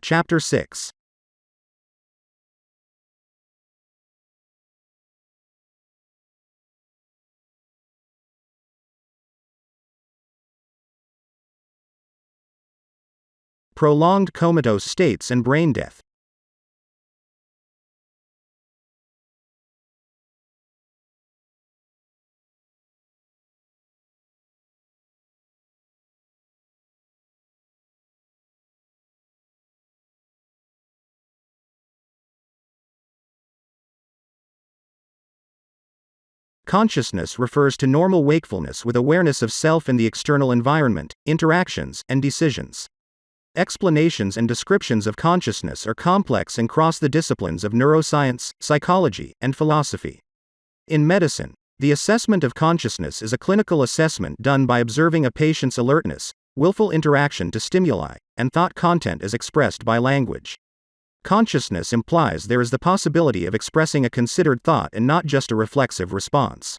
Chapter 6. Prolonged comatose states and brain death. Consciousness refers to normal wakefulness with awareness of self and the external environment, interactions, and decisions. Explanations and descriptions of consciousness are complex and cross the disciplines of neuroscience, psychology, and philosophy. In medicine, the assessment of consciousness is a clinical assessment done by observing a patient's alertness, willful interaction to stimuli, and thought content as expressed by language. Consciousness implies there is the possibility of expressing a considered thought and not just a reflexive response.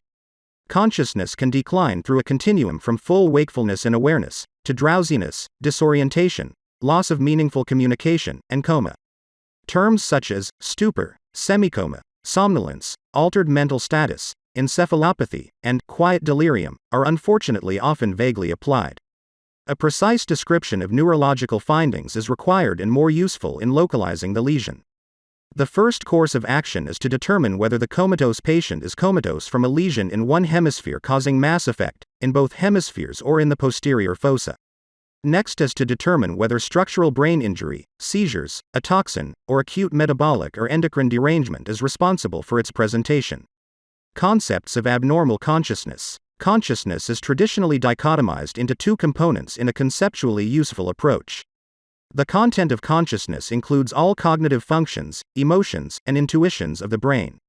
Consciousness can decline through a continuum from full wakefulness and awareness, to drowsiness, disorientation, loss of meaningful communication, and coma. Terms such as stupor, semicoma, somnolence, altered mental status, encephalopathy, and quiet delirium are unfortunately often vaguely applied. A precise description of neurological findings is required and more useful in localizing the lesion. The first course of action is to determine whether the comatose patient is comatose from a lesion in one hemisphere causing mass effect, in both hemispheres or in the posterior fossa. Next is to determine whether structural brain injury, seizures, a toxin, or acute metabolic or endocrine derangement is responsible for its presentation. Concepts of abnormal consciousness. Consciousness is traditionally dichotomized into two components in a conceptually useful approach. The content of consciousness includes all cognitive functions, emotions, and intuitions of the brain.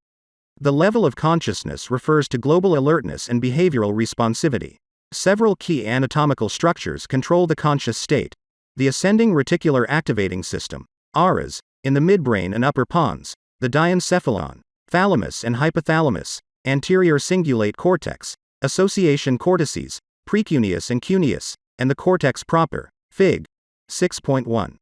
The level of consciousness refers to global alertness and behavioral responsivity. Several key anatomical structures control the conscious state: the ascending reticular activating system, ARAS, in the midbrain and upper pons, the diencephalon, thalamus and hypothalamus, anterior cingulate cortex, association cortices, precuneus and cuneus, and the cortex proper, Fig. 6.1.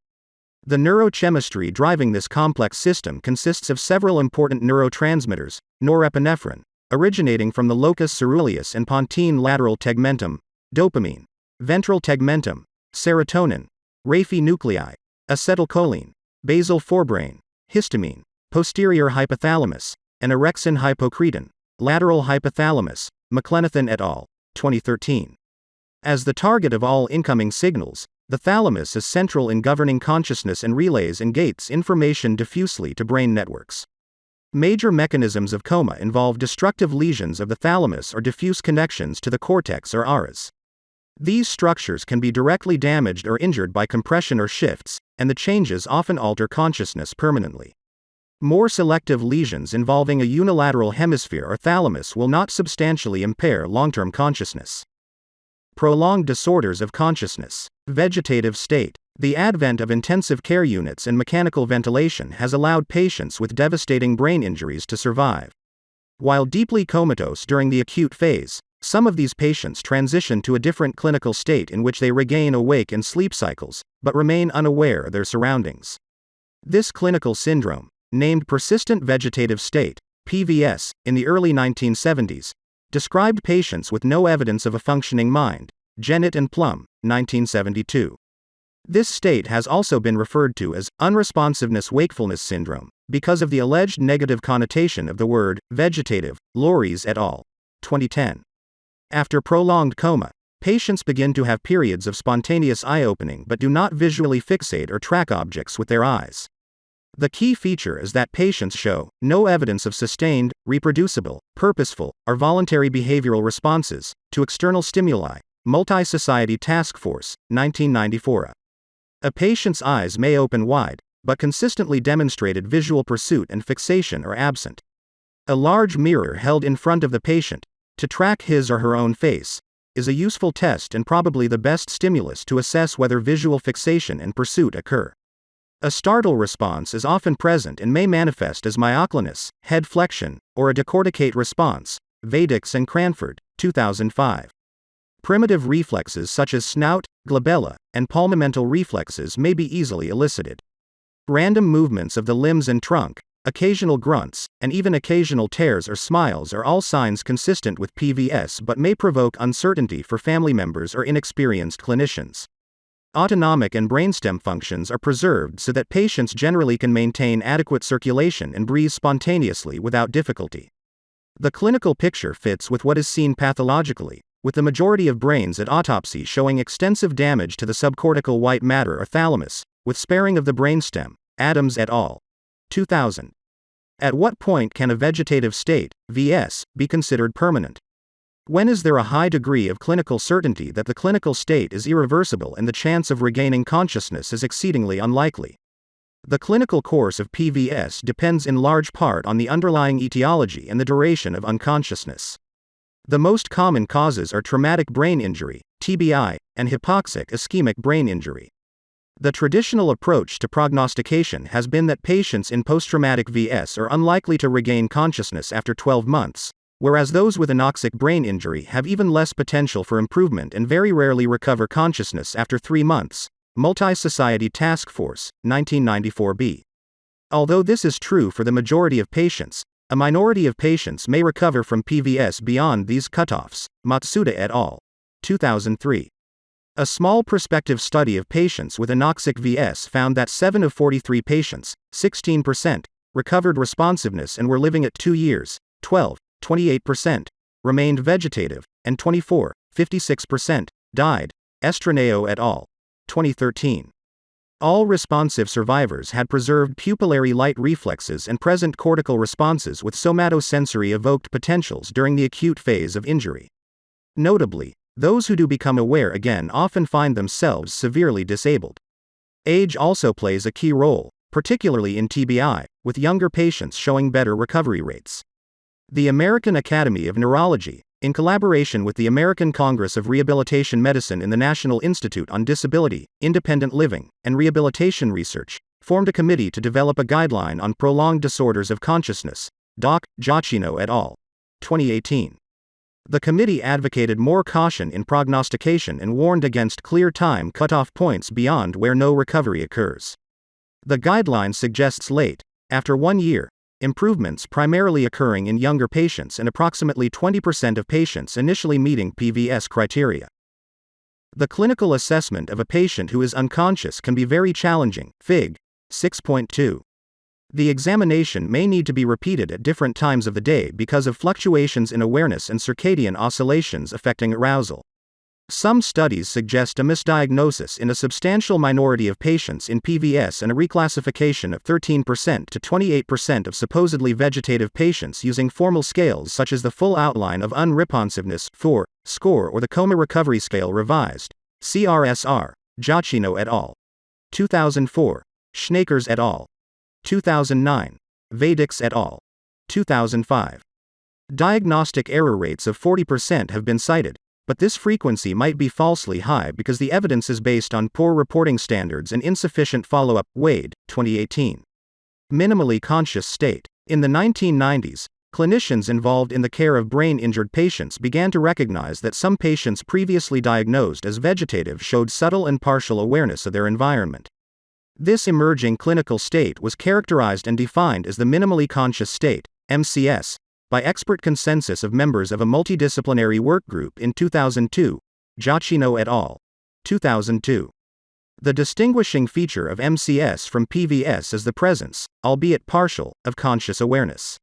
The neurochemistry driving this complex system consists of several important neurotransmitters: norepinephrine, originating from the locus ceruleus and pontine lateral tegmentum; dopamine, ventral tegmentum; serotonin, Raphe nuclei; acetylcholine, basal forebrain; histamine, posterior hypothalamus; and orexin hypocretin, lateral hypothalamus. McLenithan et al., 2013. As the target of all incoming signals, the thalamus is central in governing consciousness and relays and gates information diffusely to brain networks. Major mechanisms of coma involve destructive lesions of the thalamus or diffuse connections to the cortex or ARAS. These structures can be directly damaged or injured by compression or shifts, and the changes often alter consciousness permanently. More selective lesions involving a unilateral hemisphere or thalamus will not substantially impair long-term consciousness. Prolonged disorders of consciousness. Vegetative state. The advent of intensive care units and mechanical ventilation has allowed patients with devastating brain injuries to survive. While deeply comatose during the acute phase, some of these patients transition to a different clinical state in which they regain awake and sleep cycles, but remain unaware of their surroundings. This clinical syndrome, named persistent vegetative state, PVS, in the early 1970s, described patients with no evidence of a functioning mind. Jennett and Plum, 1972. This state has also been referred to as unresponsiveness wakefulness syndrome, because of the alleged negative connotation of the word vegetative. Loris et al., 2010. After prolonged coma, patients begin to have periods of spontaneous eye-opening but do not visually fixate or track objects with their eyes. The key feature is that patients show no evidence of sustained, reproducible, purposeful, or voluntary behavioral responses to external stimuli. Multi-Society Task Force, 1994. A patient's eyes may open wide, but consistently demonstrated visual pursuit and fixation are absent. A large mirror held in front of the patient, to track his or her own face, is a useful test and probably the best stimulus to assess whether visual fixation and pursuit occur. A startle response is often present and may manifest as myoclonus, head flexion, or a decorticate response. Vegetative and Cranford, 2005. Primitive reflexes such as snout, glabella, and palmamental reflexes may be easily elicited. Random movements of the limbs and trunk, occasional grunts, and even occasional tears or smiles are all signs consistent with PVS but may provoke uncertainty for family members or inexperienced clinicians. Autonomic and brainstem functions are preserved so that patients generally can maintain adequate circulation and breathe spontaneously without difficulty. The clinical picture fits with what is seen pathologically, with the majority of brains at autopsy showing extensive damage to the subcortical white matter or thalamus, with sparing of the brainstem. Adams et al. 2000. At what point can a vegetative state, VS, be considered permanent? When is there a high degree of clinical certainty that the clinical state is irreversible and the chance of regaining consciousness is exceedingly unlikely? The clinical course of PVS depends in large part on the underlying etiology and the duration of unconsciousness. The most common causes are traumatic brain injury, TBI, and hypoxic ischemic brain injury. The traditional approach to prognostication has been that patients in post-traumatic VS are unlikely to regain consciousness after 12 months, whereas those with anoxic brain injury have even less potential for improvement and very rarely recover consciousness after 3 months. Multi-Society Task Force, 1994b. Although this is true for the majority of patients, a minority of patients may recover from PVS beyond these cutoffs. Matsuda et al. 2003. A small prospective study of patients with anoxic VS found that 7 of 43 patients, 16%, recovered responsiveness and were living at 2 years, 12, 28%, remained vegetative, and 24, 56%, died. Estraneo et al. 2013. All responsive survivors had preserved pupillary light reflexes and present cortical responses with somatosensory evoked potentials during the acute phase of injury. Notably, those who do become aware again often find themselves severely disabled. Age also plays a key role, particularly in TBI, with younger patients showing better recovery rates. The American Academy of Neurology, in collaboration with the American Congress of Rehabilitation Medicine and the National Institute on Disability, Independent Living, and Rehabilitation Research, formed a committee to develop a guideline on prolonged disorders of consciousness. Doc. Giacchino et al. 2018. The committee advocated more caution in prognostication and warned against clear time cutoff points beyond where no recovery occurs. The guideline suggests late, after 1 year, improvements primarily occurring in younger patients and approximately 20% of patients initially meeting PVS criteria. The clinical assessment of a patient who is unconscious can be very challenging. Fig. 6.2. The examination may need to be repeated at different times of the day because of fluctuations in awareness and circadian oscillations affecting arousal. Some studies suggest a misdiagnosis in a substantial minority of patients in PVS and a reclassification of 13% to 28% of supposedly vegetative patients using formal scales such as the Full Outline of Unresponsiveness score or the Coma Recovery Scale Revised. CRSR. Giacchino et al. 2004. Schnakers et al. 2009. Vedics et al. 2005. Diagnostic error rates of 40% have been cited, but this frequency might be falsely high because the evidence is based on poor reporting standards and insufficient follow-up. Wade, 2018. Minimally conscious state. In the 1990s, clinicians involved in the care of brain-injured patients began to recognize that some patients previously diagnosed as vegetative showed subtle and partial awareness of their environment. This emerging clinical state was characterized and defined as the minimally conscious state, MCS, by expert consensus of members of a multidisciplinary work group in 2002, Giacchino et al. 2002. The distinguishing feature of MCS from PVS is the presence, albeit partial, of conscious awareness.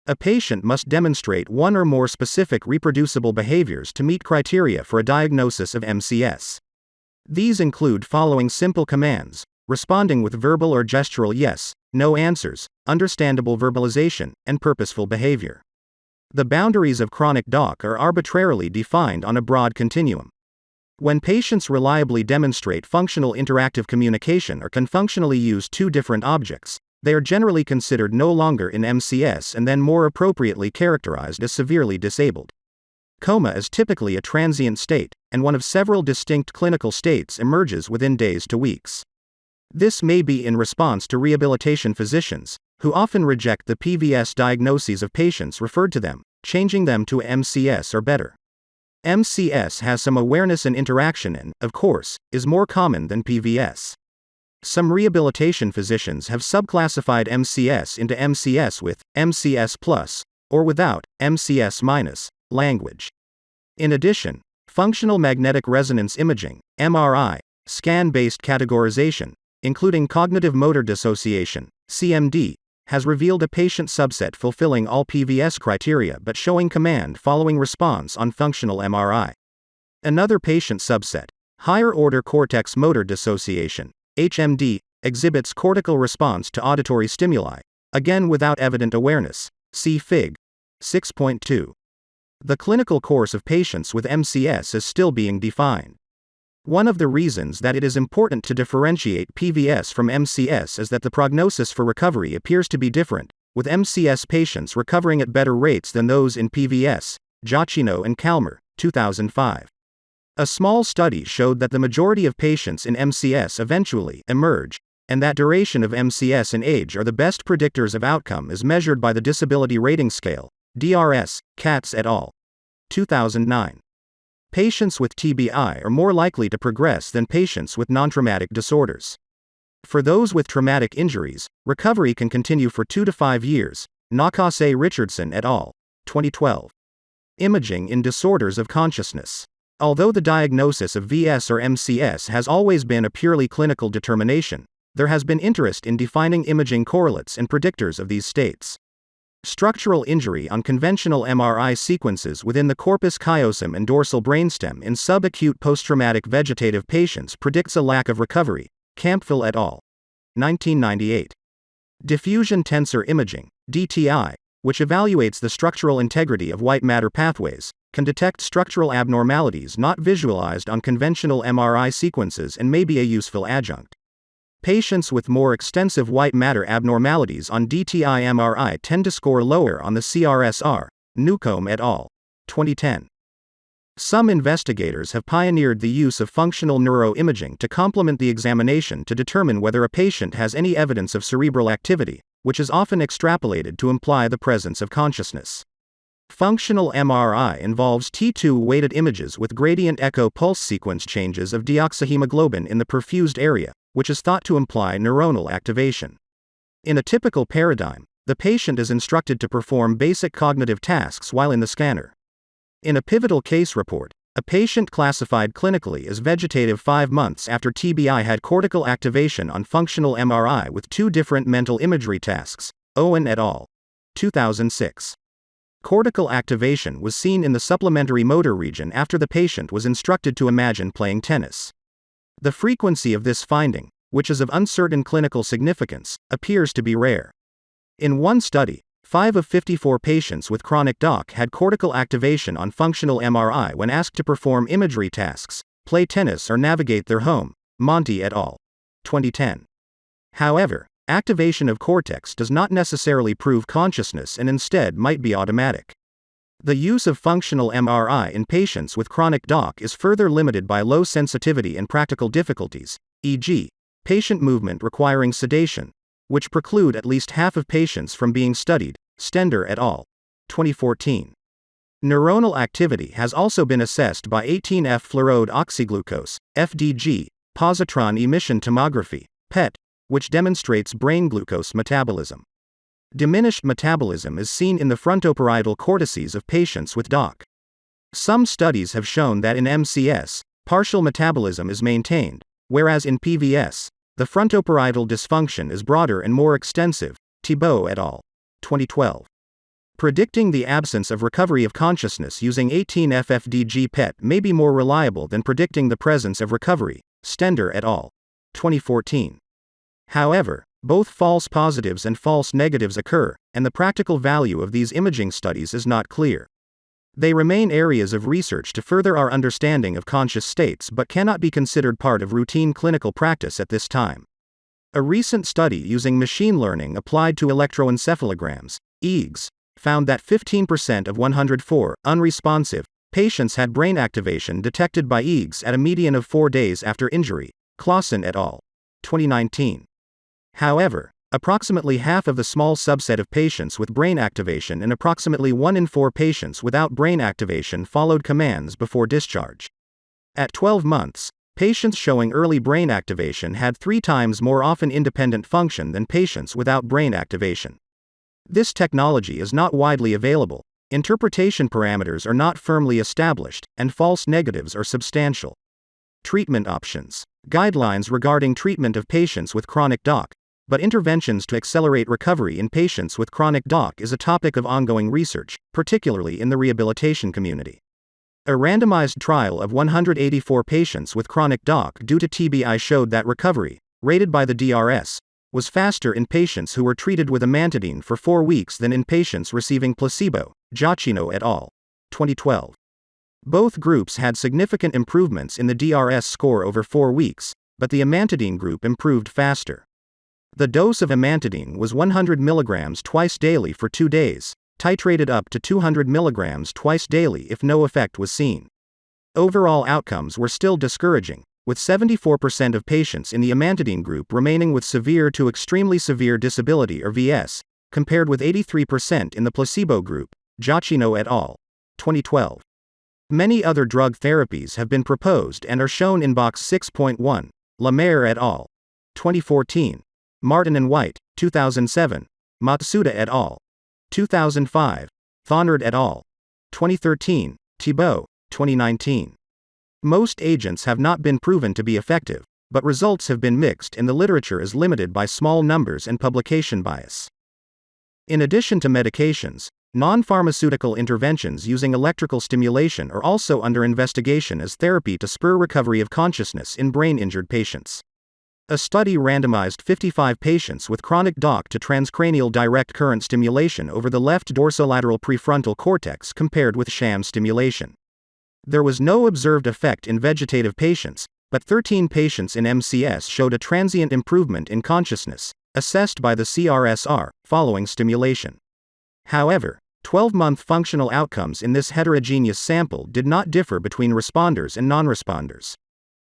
A patient must demonstrate one or more specific reproducible behaviors to meet criteria for a diagnosis of MCS. These include following simple commands, responding with verbal or gestural yes, no answers, understandable verbalization, and purposeful behavior. The boundaries of chronic DOC are arbitrarily defined on a broad continuum. When patients reliably demonstrate functional interactive communication or can functionally use two different objects, they are generally considered no longer in MCS and then more appropriately characterized as severely disabled. Coma is typically a transient state, and one of several distinct clinical states emerges within days to weeks. This may be in response to rehabilitation physicians, who often reject the PVS diagnoses of patients referred to them, changing them to MCS or better. MCS has some awareness and interaction and, of course, is more common than PVS. Some rehabilitation physicians have subclassified MCS into MCS with, MCS plus, or without, MCS minus, language. In addition, functional magnetic resonance imaging, MRI, scan-based categorization, including cognitive motor dissociation, CMD, has revealed a patient subset fulfilling all PVS criteria but showing command following response on functional MRI. Another patient subset, higher order cortex motor dissociation, HMD, exhibits cortical response to auditory stimuli, again without evident awareness. See Fig. 6.2. The clinical course of patients with MCS is still being defined. One of the reasons that it is important to differentiate PVS from MCS is that the prognosis for recovery appears to be different, with MCS patients recovering at better rates than those in PVS. Giacchino and Calmer, 2005. A small study showed that the majority of patients in MCS eventually emerge, and that duration of MCS and age are the best predictors of outcome as measured by the Disability Rating Scale, DRS, Katz et al. 2009. Patients with TBI are more likely to progress than patients with non-traumatic disorders. For those with traumatic injuries, recovery can continue for 2 to 5 years. Nakase Richardson et al. 2012. Imaging in disorders of consciousness. Although the diagnosis of VS or MCS has always been a purely clinical determination, there has been interest in defining imaging correlates and predictors of these states. Structural injury on conventional MRI sequences within the corpus callosum and dorsal brainstem in subacute post-traumatic vegetative patients predicts a lack of recovery. Campbell et al. 1998. Diffusion tensor imaging, DTI, which evaluates the structural integrity of white matter pathways, can detect structural abnormalities not visualized on conventional MRI sequences and may be a useful adjunct. Patients with more extensive white matter abnormalities on DTI MRI tend to score lower on the CRSR. Newcomb et al. 2010. Some investigators have pioneered the use of functional neuroimaging to complement the examination to determine whether a patient has any evidence of cerebral activity, which is often extrapolated to imply the presence of consciousness. Functional MRI involves T2 weighted images with gradient echo pulse sequence changes of deoxyhemoglobin in the perfused area, which is thought to imply neuronal activation. In a typical paradigm, the patient is instructed to perform basic cognitive tasks while in the scanner. In a pivotal case report, a patient classified clinically as vegetative 5 months after TBI had cortical activation on functional MRI with 2 different mental imagery tasks. Owen et al. 2006. Cortical activation was seen in the supplementary motor region after the patient was instructed to imagine playing tennis. The frequency of this finding, which is of uncertain clinical significance, appears to be rare. In one study, 5 of 54 patients with chronic DOC had cortical activation on functional MRI when asked to perform imagery tasks, play tennis or navigate their home. Monti et al. 2010. However, activation of cortex does not necessarily prove consciousness and instead might be automatic. The use of functional MRI in patients with chronic DOC is further limited by low sensitivity and practical difficulties, e.g., patient movement requiring sedation, which preclude at least half of patients from being studied. Stender et al. 2014. Neuronal activity has also been assessed by 18F-fluoride oxyglucose, FDG, positron emission tomography, PET, which demonstrates brain glucose metabolism. Diminished metabolism is seen in the frontoparietal cortices of patients with DOC. Some studies have shown that in MCS, partial metabolism is maintained, whereas in PVS, the frontoparietal dysfunction is broader and more extensive. Thibault et al. 2012. Predicting the absence of recovery of consciousness using 18F-FDG PET may be more reliable than predicting the presence of recovery. Stender et al. 2014. However, both false positives and false negatives occur, and the practical value of these imaging studies is not clear. They remain areas of research to further our understanding of conscious states but cannot be considered part of routine clinical practice at this time. A recent study using machine learning applied to electroencephalograms, EEGs, found that 15% of 104 unresponsive patients had brain activation detected by EEGs at a median of 4 days after injury. Clausen et al. 2019. However, approximately half of the small subset of patients with brain activation and approximately 1 in 4 patients without brain activation followed commands before discharge. At 12 months, Patients showing early brain activation had 3 times more often independent function than patients without brain activation. This technology is not widely available, interpretation parameters are not firmly established, and false negatives are substantial. Treatment options. Guidelines regarding treatment of patients with chronic DOC, but interventions to accelerate recovery in patients with chronic DOC is a topic of ongoing research, particularly in the rehabilitation community. A randomized trial of 184 patients with chronic DOC due to TBI showed that recovery, rated by the DRS, was faster in patients who were treated with amantadine for 4 weeks than in patients receiving placebo, Giacchino et al. 2012. Both groups had significant improvements in the DRS score over 4 weeks, but the amantadine group improved faster. The dose of amantadine was 100 mg twice daily for 2 days, titrated up to 200 mg twice daily if no effect was seen. Overall outcomes were still discouraging, with 74% of patients in the amantadine group remaining with severe to extremely severe disability or VS, compared with 83% in the placebo group, Giacchino et al. 2012. Many other drug therapies have been proposed and are shown in box 6.1, Lemaire et al. 2014. Martin and White, 2007. Matsuda et al. 2005. Thonard et al. 2013. Thibault, 2019. Most agents have not been proven to be effective, but results have been mixed and the literature is limited by small numbers and publication bias. In addition to medications, non-pharmaceutical interventions using electrical stimulation are also under investigation as therapy to spur recovery of consciousness in brain-injured patients. A study randomized 55 patients with chronic DOC to transcranial direct current stimulation over the left dorsolateral prefrontal cortex compared with sham stimulation. There was no observed effect in vegetative patients, but 13 patients in MCS showed a transient improvement in consciousness, assessed by the CRSR, following stimulation. However, 12-month functional outcomes in this heterogeneous sample did not differ between responders and non-responders.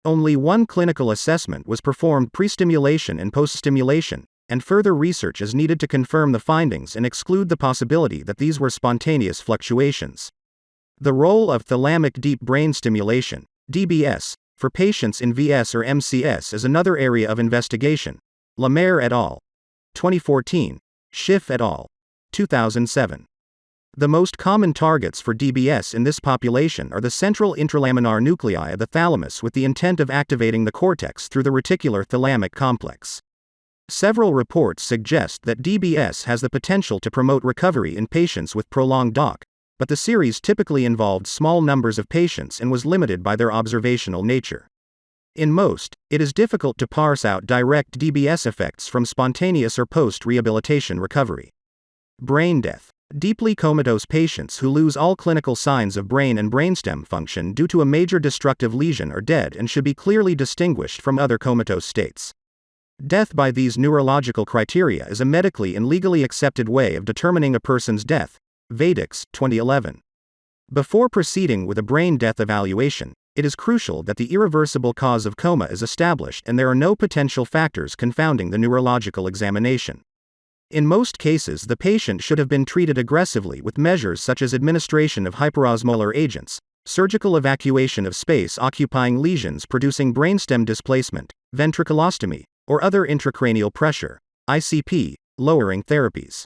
Only one clinical assessment was performed pre-stimulation and post-stimulation, and further research is needed to confirm the findings and exclude the possibility that these were spontaneous fluctuations. The role of thalamic deep brain stimulation, DBS, for patients in VS or MCS is another area of investigation. Lemaire et al. 2014. Schiff et al. 2007. The most common targets for DBS in this population are the central intralaminar nuclei of the thalamus with the intent of activating the cortex through the reticular thalamic complex. Several reports suggest that DBS has the potential to promote recovery in patients with prolonged DOC, but the series typically involved small numbers of patients and was limited by their observational nature. In most, it is difficult to parse out direct DBS effects from spontaneous or post-rehabilitation recovery. Brain death. Deeply comatose patients who lose all clinical signs of brain and brainstem function due to a major destructive lesion are dead and should be clearly distinguished from other comatose states. Death by these neurological criteria is a medically and legally accepted way of determining a person's death. Vegetative, 2011. Before proceeding with a brain death evaluation, it is crucial that the irreversible cause of coma is established and there are no potential factors confounding the neurological examination. In most cases, the patient should have been treated aggressively with measures such as administration of hyperosmolar agents, surgical evacuation of space-occupying lesions producing brainstem displacement, ventriculostomy, or other intracranial pressure, ICP, lowering therapies.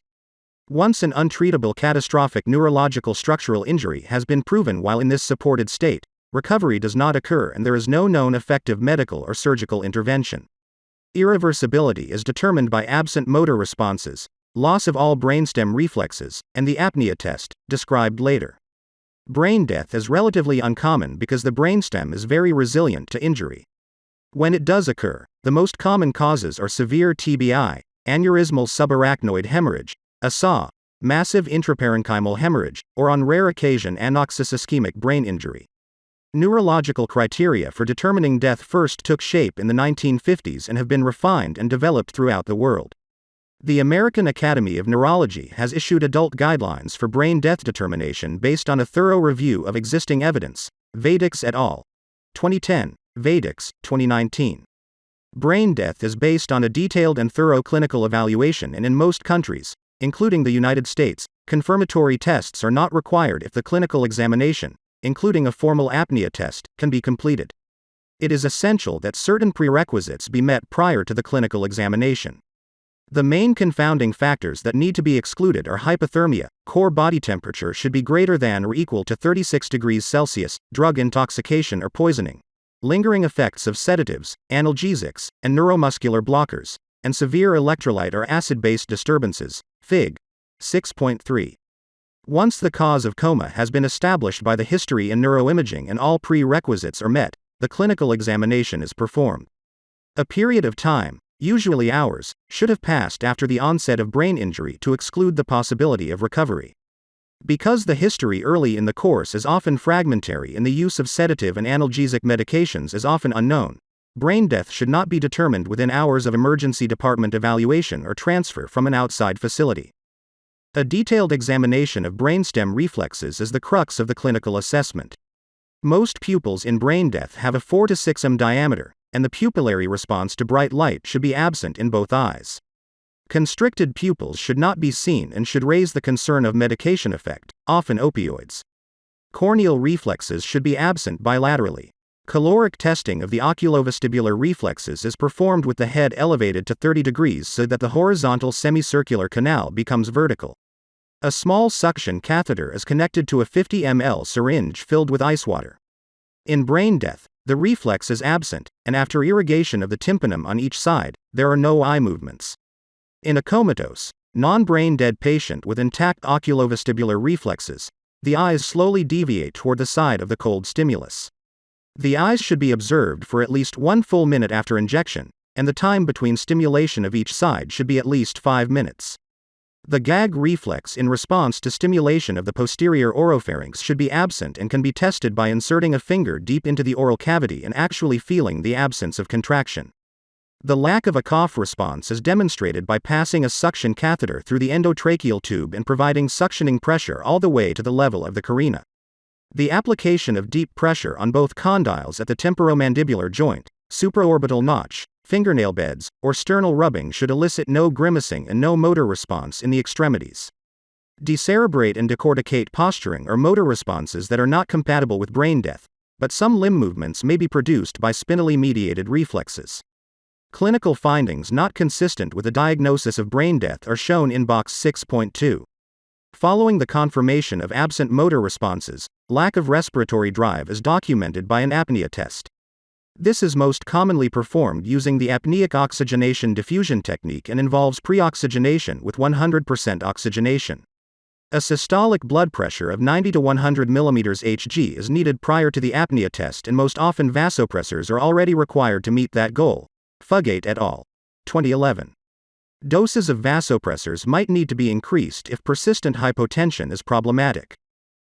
Once an untreatable catastrophic neurological structural injury has been proven while in this supported state, recovery does not occur and there is no known effective medical or surgical intervention. Irreversibility is determined by absent motor responses, loss of all brainstem reflexes, and the apnea test, described later. Brain death is relatively uncommon because the brainstem is very resilient to injury. When it does occur, the most common causes are severe TBI, aneurysmal subarachnoid hemorrhage, ASA, massive intraparenchymal hemorrhage, or on rare occasion anoxis ischemic brain injury. Neurological criteria for determining death first took shape in the 1950s and have been refined and developed throughout the world. The American Academy of Neurology has issued adult guidelines for brain death determination based on a thorough review of existing evidence. Vegetative et al. 2010, Vegetative, 2019. Brain death is based on a detailed and thorough clinical evaluation, and in most countries, including the United States, confirmatory tests are not required if the clinical examination, including a formal apnea test, can be completed. it is essential that certain prerequisites be met prior to the clinical examination. The main confounding factors that need to be excluded are hypothermia, core body temperature should be greater than or equal to 36 degrees Celsius, drug intoxication or poisoning, lingering effects of sedatives, analgesics, and neuromuscular blockers, and severe electrolyte or acid-based disturbances, Fig. 6.3. Once the cause of coma has been established by the history and neuroimaging and all prerequisites are met, the clinical examination is performed. A period of time, usually hours, should have passed after the onset of brain injury to exclude the possibility of recovery. Because the history early in the course is often fragmentary and the use of sedative and analgesic medications is often unknown, brain death should not be determined within hours of emergency department evaluation or transfer from an outside facility. A detailed examination of brainstem reflexes is the crux of the clinical assessment. Most pupils in brain death have a 4 to 6 mm diameter, and the pupillary response to bright light should be absent in both eyes. Constricted pupils should not be seen and should raise the concern of medication effect, often opioids. Corneal reflexes should be absent bilaterally. Caloric testing of the oculovestibular reflexes is performed with the head elevated to 30 degrees so that the horizontal semicircular canal becomes vertical. A small suction catheter is connected to a 50 ml syringe filled with ice water. In brain death, the reflex is absent, and after irrigation of the tympanum on each side, there are no eye movements. In a comatose, non-brain dead patient with intact oculovestibular reflexes, the eyes slowly deviate toward the side of the cold stimulus. The eyes should be observed for at least 1 full minute after injection, and the time between stimulation of each side should be at least 5 minutes. The gag reflex in response to stimulation of the posterior oropharynx should be absent and can be tested by inserting a finger deep into the oral cavity and actually feeling the absence of contraction. The lack of a cough response is demonstrated by passing a suction catheter through the endotracheal tube and providing suctioning pressure all the way to the level of the carina. The application of deep pressure on both condyles at the temporomandibular joint, supraorbital notch, fingernail beds, or sternal rubbing should elicit no grimacing and no motor response in the extremities. Decerebrate and decorticate posturing are motor responses that are not compatible with brain death, but some limb movements may be produced by spinally mediated reflexes. Clinical findings not consistent with a diagnosis of brain death are shown in box 6.2. Following the confirmation of absent motor responses, lack of respiratory drive is documented by an apnea test. This is most commonly performed using the apneic oxygenation diffusion technique and involves pre-oxygenation with 100% oxygenation. A systolic blood pressure of 90 to 100 mm Hg is needed prior to the apnea test, and most often vasopressors are already required to meet that goal. Fugate et al. 2011. Doses of vasopressors might need to be increased if persistent hypotension is problematic.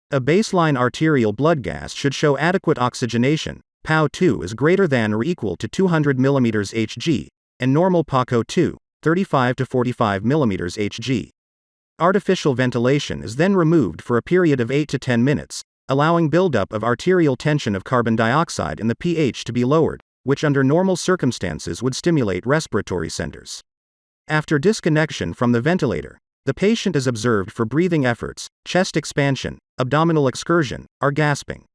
A baseline arterial blood gas should show adequate oxygenation. PaO2 is greater than or equal to 200 mm Hg, and normal PaCO2, 35 to 45 mm Hg. Artificial ventilation is then removed for a period of 8 to 10 minutes, allowing buildup of arterial tension of carbon dioxide and the pH to be lowered, which under normal circumstances would stimulate respiratory centers. After disconnection from the ventilator, the patient is observed for breathing efforts, chest expansion, abdominal excursion, or gasping.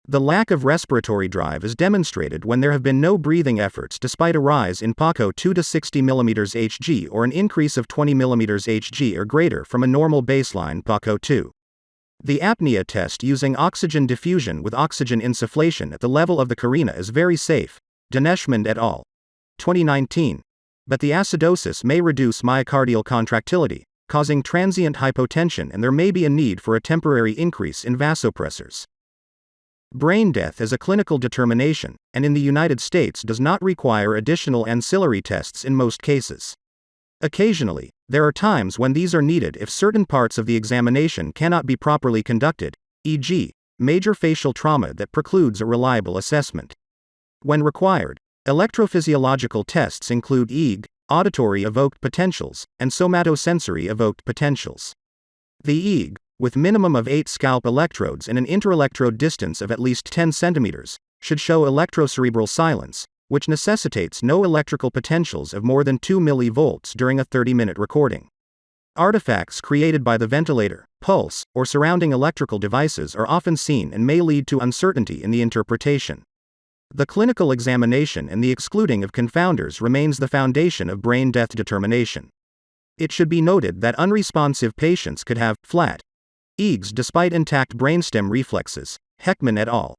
The lack of respiratory drive is demonstrated when there have been no breathing efforts despite a rise in PaCO2 to 60 mm Hg or an increase of 20 mm Hg or greater from a normal baseline PaCO2. The apnea test using oxygen diffusion with oxygen insufflation at the level of the carina is very safe, Deneshmond et al. 2019. But the acidosis may reduce myocardial contractility, causing transient hypotension, and there may be a need for a temporary increase in vasopressors. Brain death is a clinical determination, and in the United States does not require additional ancillary tests in most cases. Occasionally, there are times when these are needed if certain parts of the examination cannot be properly conducted, e.g., major facial trauma that precludes a reliable assessment. When required, electrophysiological tests include EEG, auditory evoked potentials, and somatosensory evoked potentials. The EEG, with minimum of 8 scalp electrodes and an interelectrode distance of at least 10 centimeters, should show electrocerebral silence, which necessitates no electrical potentials of more than 2 millivolts during a 30-minute recording. Artifacts created by the ventilator, pulse, or surrounding electrical devices are often seen and may lead to uncertainty in the interpretation. The clinical examination and the excluding of confounders remains the foundation of brain death determination. It should be noted that unresponsive patients could have flat EEGs despite intact brainstem reflexes, Heckman et al.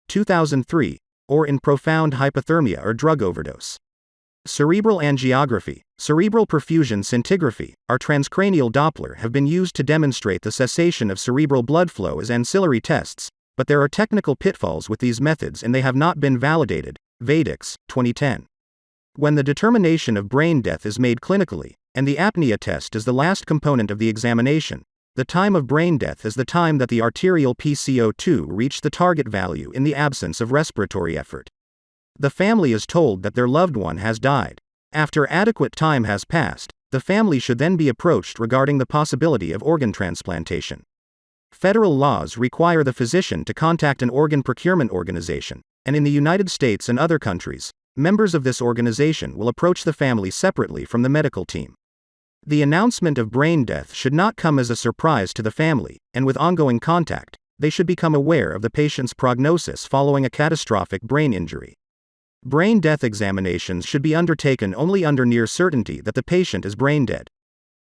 2003, or in profound hypothermia or drug overdose. Cerebral angiography, cerebral perfusion scintigraphy, or transcranial Doppler have been used to demonstrate the cessation of cerebral blood flow as ancillary tests, but there are technical pitfalls with these methods and they have not been validated. Vegetative, 2010. When the determination of brain death is made clinically, and the apnea test is the last component of the examination, the time of brain death is the time that the arterial PCO2 reached the target value in the absence of respiratory effort. The family is told that their loved one has died. After adequate time has passed, the family should then be approached regarding the possibility of organ transplantation. Federal laws require the physician to contact an organ procurement organization, and in the United States and other countries, members of this organization will approach the family separately from the medical team. The announcement of brain death should not come as a surprise to the family, and with ongoing contact, they should become aware of the patient's prognosis following a catastrophic brain injury. Brain death examinations should be undertaken only under near certainty that the patient is brain dead.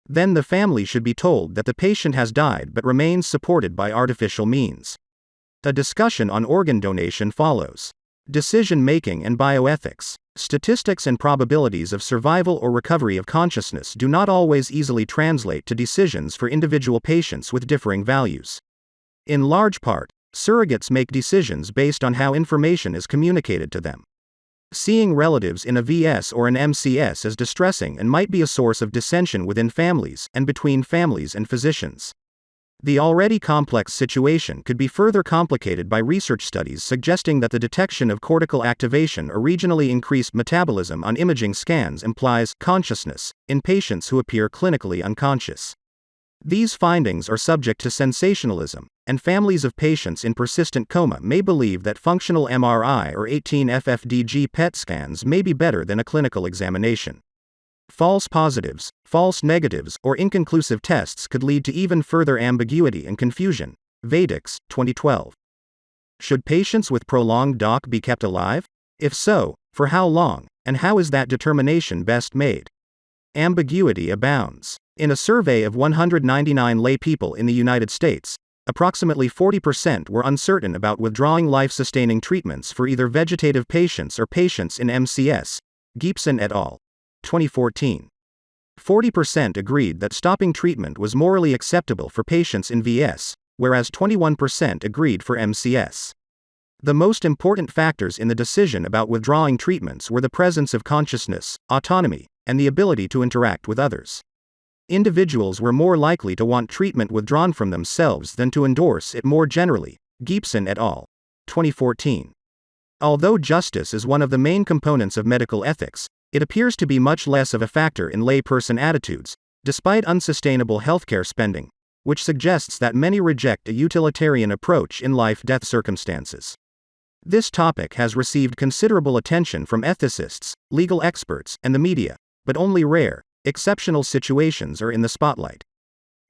Then the family should be told that the patient has died but remains supported by artificial means. A discussion on organ donation follows. Decision-making and bioethics. Statistics and probabilities of survival or recovery of consciousness do not always easily translate to decisions for individual patients with differing values. In large part, surrogates make decisions based on how information is communicated to them. Seeing relatives in a VS or an MCS is distressing and might be a source of dissension within families and between families and physicians. The already complex situation could be further complicated by research studies suggesting that the detection of cortical activation or regionally increased metabolism on imaging scans implies consciousness in patients who appear clinically unconscious. These findings are subject to sensationalism, and families of patients in persistent coma may believe that functional MRI or 18-FFDG PET scans may be better than a clinical examination. False positives, false negatives, or inconclusive tests could lead to even further ambiguity and confusion. Vegetative, 2012. Should patients with prolonged DOC be kept alive? If so, for how long, and how is that determination best made? Ambiguity abounds. In a survey of 199 lay people in the United States, approximately 40% were uncertain about withdrawing life-sustaining treatments for either vegetative patients or patients in MCS. Gibson et al. 2014. 40% agreed that stopping treatment was morally acceptable for patients in VS, whereas 21% agreed for MCS. The most important factors in the decision about withdrawing treatments were the presence of consciousness, autonomy, and the ability to interact with others. Individuals were more likely to want treatment withdrawn from themselves than to endorse it more generally. Gibson et al. 2014. Although justice is one of the main components of medical ethics, it appears to be much less of a factor in layperson attitudes, despite unsustainable healthcare spending, which suggests that many reject a utilitarian approach in life-death circumstances. This topic has received considerable attention from ethicists, legal experts, and the media, but only rare, exceptional situations are in the spotlight.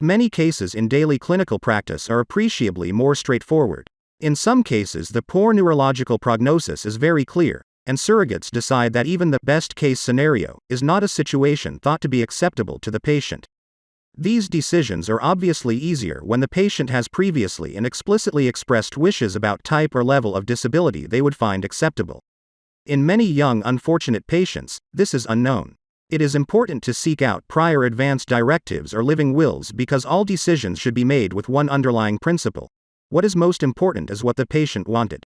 Many cases in daily clinical practice are appreciably more straightforward. In some cases, the poor neurological prognosis is very clear, and surrogates decide that even the best-case scenario is not a situation thought to be acceptable to the patient. These decisions are obviously easier when the patient has previously and explicitly expressed wishes about type or level of disability they would find acceptable. In many young unfortunate patients, this is unknown. It is important to seek out prior advance directives or living wills because all decisions should be made with one underlying principle. What is most important is what the patient wanted.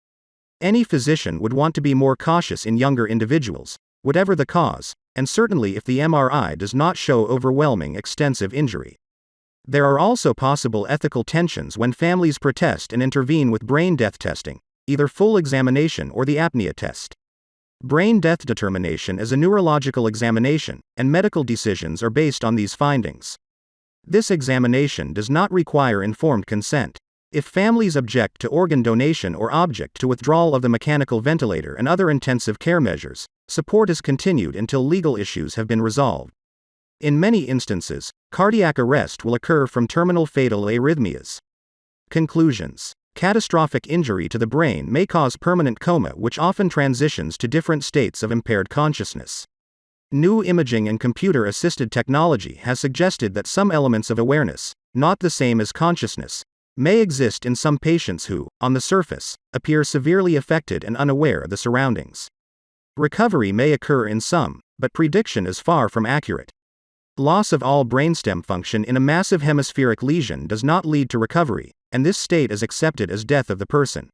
Any physician would want to be more cautious in younger individuals, whatever the cause, and certainly if the MRI does not show overwhelming extensive injury. There are also possible ethical tensions when families protest and intervene with brain death testing, either full examination or the apnea test. Brain death determination is a neurological examination, and medical decisions are based on these findings. This examination does not require informed consent. If families object to organ donation or object to withdrawal of the mechanical ventilator and other intensive care measures, support is continued until legal issues have been resolved. In many instances, cardiac arrest will occur from terminal fatal arrhythmias. Conclusions. Catastrophic injury to the brain may cause permanent coma, which often transitions to different states of impaired consciousness. New imaging and computer-assisted technology has suggested that some elements of awareness, not the same as consciousness, may exist in some patients who, on the surface, appear severely affected and unaware of the surroundings. Recovery may occur in some, but prediction is far from accurate. Loss of all brainstem function in a massive hemispheric lesion does not lead to recovery, and this state is accepted as death of the person.